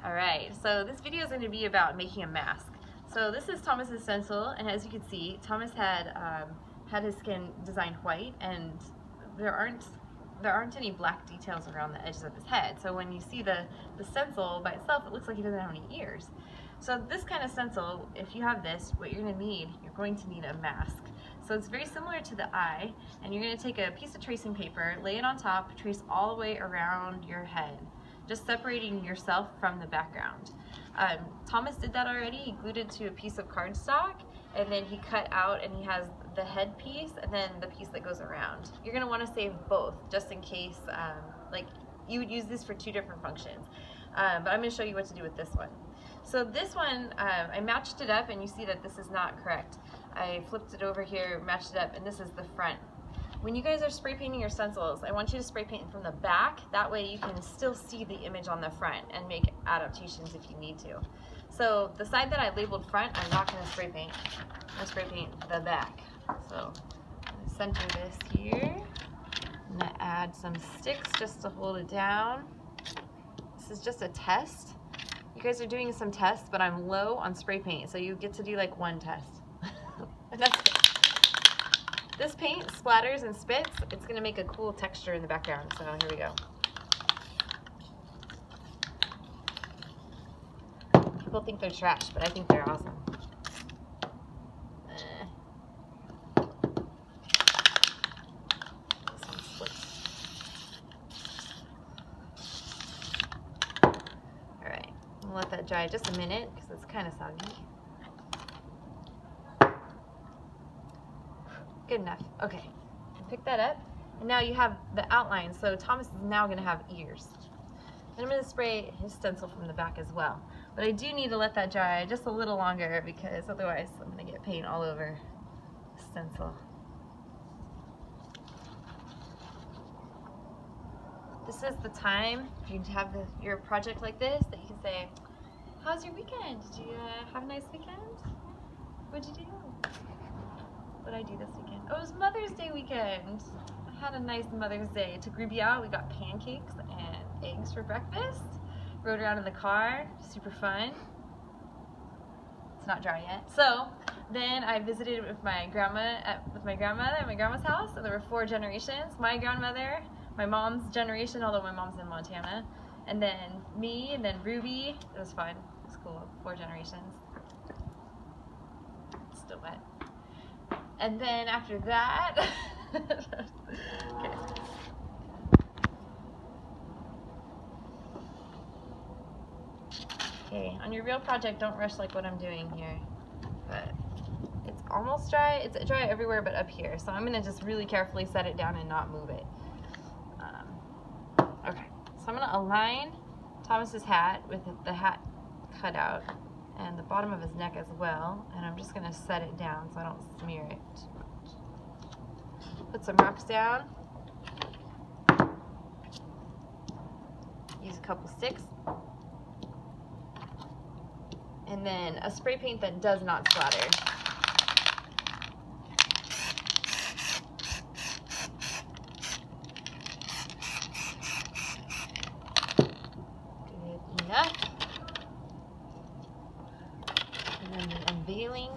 Alright, so this video is going to be about making a mask. So this is Thomas's stencil, and as you can see, Thomas had his skin designed white, and there aren't any black details around the edges of his head. So when you see the stencil by itself, it looks like he doesn't have any ears. So this kind of stencil, if you have this, what you're going to need a mask. So it's very similar to the eye, and you're going to take a piece of tracing paper, lay it on top, trace all the way around your head, just separating yourself from the background. Thomas did that already. He glued it to a piece of cardstock, and then he cut out, and he has the head piece and then the piece that goes around. You're going to want to save both, just in case, like you would use this for two different functions. But I'm going to show you what to do with this one. So this one, I matched it up, and you see that this is not correct. I flipped it over here, matched it up, and this is the front. When you guys are spray painting your stencils, I want you to spray paint from the back. That way you can still see the image on the front and make adaptations if you need to. So the side that I labeled front, I'm not going to spray paint. I'm going to spray paint the back. So I'm going to center this here. I'm going to add some sticks just to hold it down. This is just a test. You guys are doing some tests, but I'm low on spray paint, so you get to do like one test. And that's it. This paint splatters and spits. It's going to make a cool texture in the background, so here we go. People think they're trash, but I think they're awesome. This one splits. Alright, I'm going to let that dry just a minute because it's kind of soggy. Good enough. Okay, pick that up, and now you have the outline. So Thomas is now going to have ears. And I'm going to spray his stencil from the back as well. But I do need to let that dry just a little longer because otherwise I'm going to get paint all over the stencil. This is the time if you have your project like this that you can say, "How's your weekend? Did you have a nice weekend? What'd you do? What did I do this weekend? Oh, it was Mother's Day weekend. I had a nice Mother's Day. Took Ruby out. We got pancakes and eggs for breakfast. Rode around in the car. Super fun. It's not dry yet. So then I visited with my grandmother at my grandma's house, and there were 4 generations. My grandmother, my mom's generation, although my mom's in Montana, and then me, and then Ruby. It was fun. It was cool. 4 generations. It's still wet. And then after that, okay. Okay, on your real project, don't rush like what I'm doing here. But it's almost dry. It's dry everywhere but up here. So I'm going to just really carefully set it down and not move it. Okay, so I'm going to align Thomas's hat with the hat cut out and the bottom of his neck as well, and I'm just going to set it down so I don't smear it too much. Put some rocks down, use a couple sticks, and then a spray paint that does not splatter. Good enough. And then the unveiling.